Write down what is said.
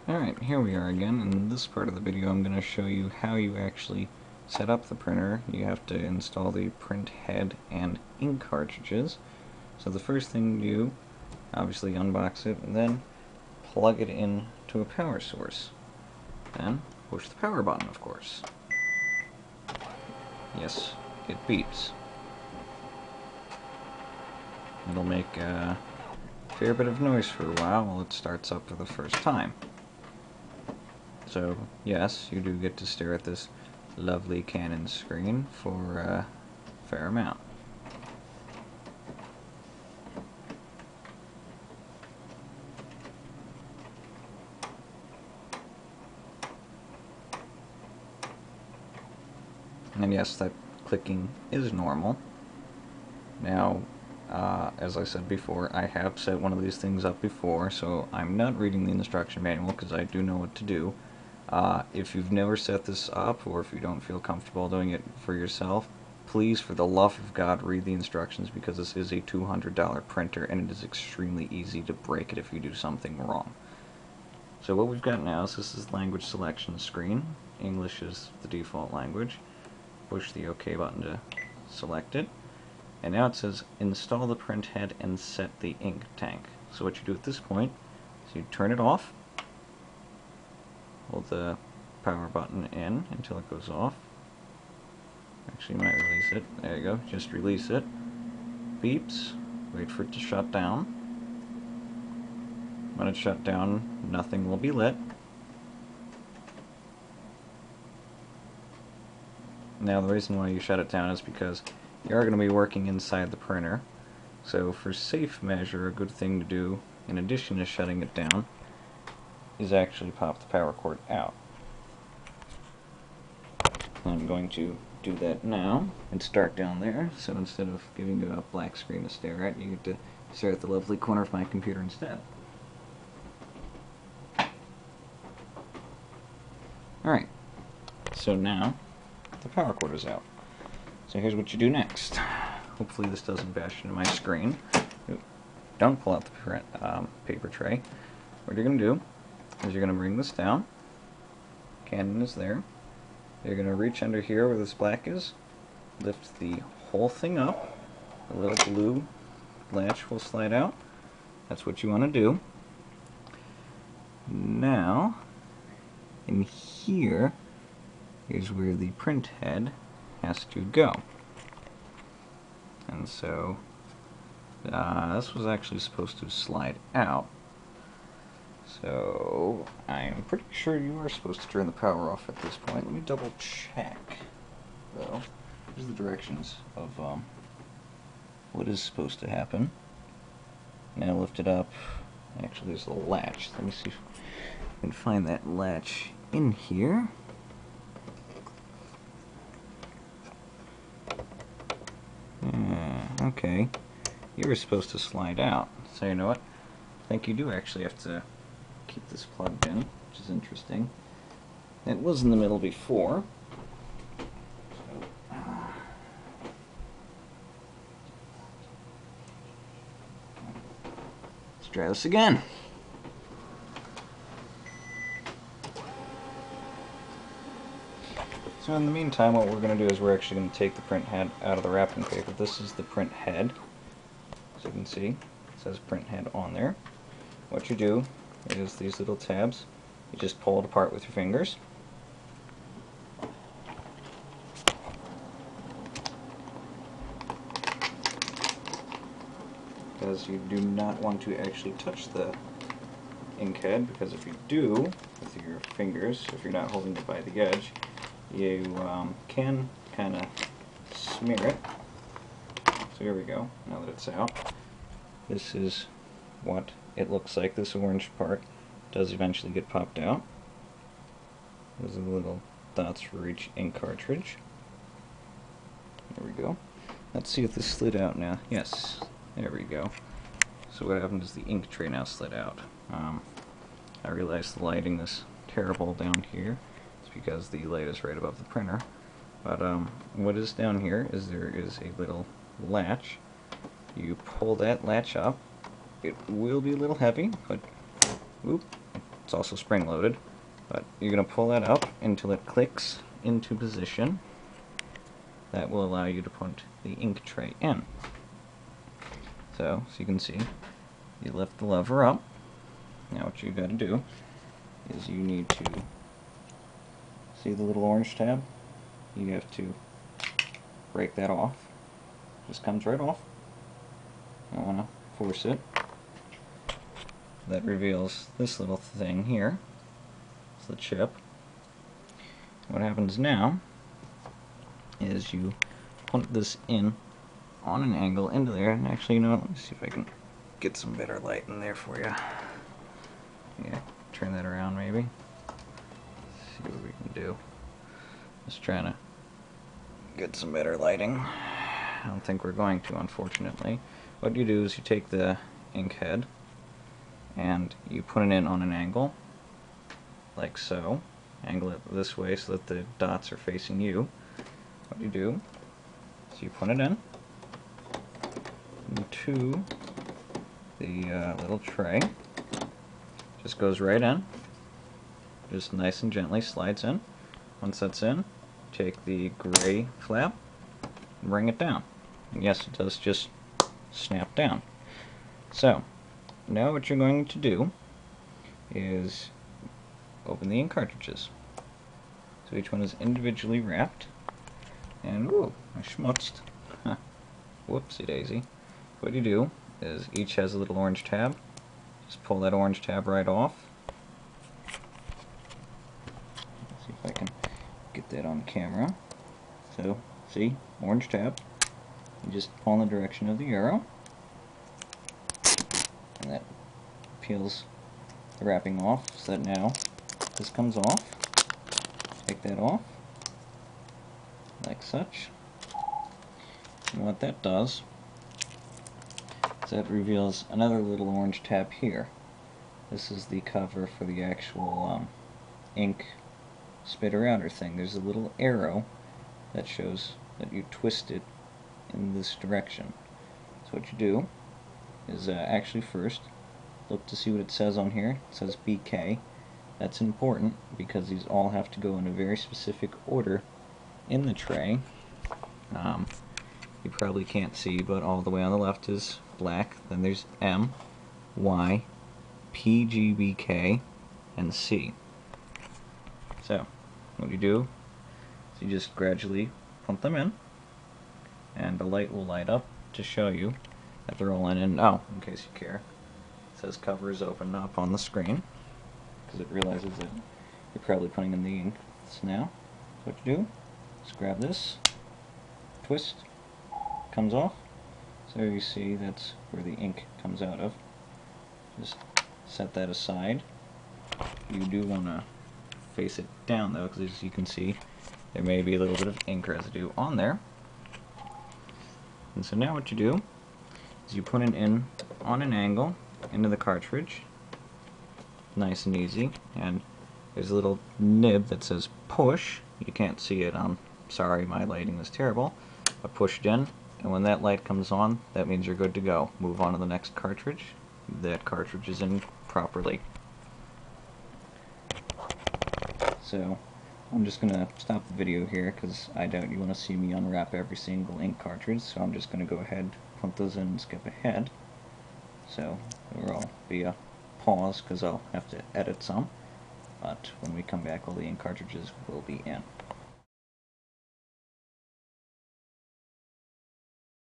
Alright, here we are again. In this part of the video I'm going to show you how you actually set up the printer. You have to install the print head and ink cartridges. So the first thing you do, obviously unbox it and then plug it in to a power source. Then push the power button, of course. Yes, it beeps. It'll make a fair bit of noise for a while it starts up for the first time. So, yes, you do get to stare at this lovely Canon screen for a fair amount. And yes, that clicking is normal. Now, as I said before, I have set one of these things up before, so I'm not reading the instruction manual because I do know what to do. If you've never set this up, or if you don't feel comfortable doing it for yourself, please, for the love of God, read the instructions, because this is a $200 printer and it is extremely easy to break it if you do something wrong. So what we've got now is this is language selection screen. English is the default language. Push the OK button to select it. And now it says install the print head and set the ink tank. So what you do at this point is you turn it off, hold the power button in until it goes off. Actually, you might release it. There you go. Just release it. Beeps. Wait for it to shut down. When it's shut down, nothing will be lit. Now, the reason why you shut it down is because you are going to be working inside the printer. So, for safe measure, a good thing to do, in addition to shutting it down, is actually pop the power cord out. I'm going to do that now and start down there, so instead of giving you a black screen to stare at, you get to stare at the lovely corner of my computer instead. Alright, so now the power cord is out. So here's what you do next. Hopefully this doesn't bash into my screen. Don't pull out the paper tray. What you're going to do is you're going to bring this down. Canon is there. You're going to reach under here where this black is, lift the whole thing up, the little blue latch will slide out. That's what you want to do. Now, in here is where the print head has to go. And so, this was actually supposed to slide out. So, I'm pretty sure you are supposed to turn the power off at this point. Let me double check, though. Here's the directions of what is supposed to happen. Now lift it up. Actually, there's a latch. Let me see if I can find that latch in here. Okay. You were supposed to slide out. So you know what? I think you do actually have to keep this plugged in, which is interesting. It was in the middle before. So, let's try this again. So in the meantime, what we're going to do is we're actually going to take the print head out of the wrapping paper. This is the print head. As you can see, it says print head on there. What you do is these little tabs, you just pull it apart with your fingers. Because you do not want to actually touch the ink head, because if you do with your fingers, if you're not holding it by the edge, you can kind of smear it. So here we go, now that it's out. This is what it looks like. This orange part does eventually get popped out. There's the little dots for each ink cartridge. There we go. Let's see if this slid out now. Yes, there we go. So what happened is the ink tray now slid out. I realize the lighting is terrible down here. It's because the light is right above the printer. But what is down here is there is a little latch. You pull that latch up. It will be a little heavy, but whoop, It's also spring-loaded. But you're going to pull that up until it clicks into position. That will allow you to put the ink tray in. So, as you can see, you lift the lever up. Now what you got to do is you need to see the little orange tab? You have to break that off. Just comes right off. Don't want to force it. That reveals this little thing here. It's the chip. What happens now is you put this in on an angle into there, and actually, you know what, let me see if I can get some better light in there for you. Yeah, turn that around maybe. See what we can do. Just trying to get some better lighting. I don't think we're going to, unfortunately. What you do is you take the ink head and you put it in on an angle, like so. Angle it this way so that the dots are facing you. What you do is you put it in into the little tray. Just goes right in. Just nice and gently slides in. Once that's in, take the gray flap and bring it down. And yes, it does just snap down. So, now what you're going to do is open the ink cartridges. So each one is individually wrapped. And, ooh, I schmutzed. Whoopsie daisy. What you do is each has a little orange tab. Just pull that orange tab right off. Let's see if I can get that on camera. So, see, orange tab. You just pull in the direction of the arrow. And that peels the wrapping off, so that now this comes off. Take that off, like such. And what that does is that reveals another little orange tab here. This is the cover for the actual ink spitter outer thing. There's a little arrow that shows that you twist it in this direction. So what you do is actually first look to see what it says on here. It says BK. That's important because these all have to go in a very specific order in the tray. You probably can't see, but all the way on the left is black. Then there's M, Y, P, G, B, K, and C. So, what you do is you just gradually pump them in, and the light will light up to show you that they're all in. And oh, in case you care, it says cover is open up on the screen, because it realizes that you're probably putting in the ink. So now, what you do is grab this, twist, comes off. So you see that's where the ink comes out of. Just set that aside. You do want to face it down though, because as you can see, there may be a little bit of ink residue on there. And so now what you do is you put it in on an angle into the cartridge. Nice and easy. And there's a little nib that says push. You can't see it. I'm sorry, my lighting is terrible. But pushed in, and when that light comes on, that means you're good to go. Move on to the next cartridge. That cartridge is in properly. So I'm just going to stop the video here because I doubt you want to see me unwrap every single ink cartridge, so I'm just going to go ahead, put those in and skip ahead. So there will be a pause because I'll have to edit some, but when we come back all the ink cartridges will be in.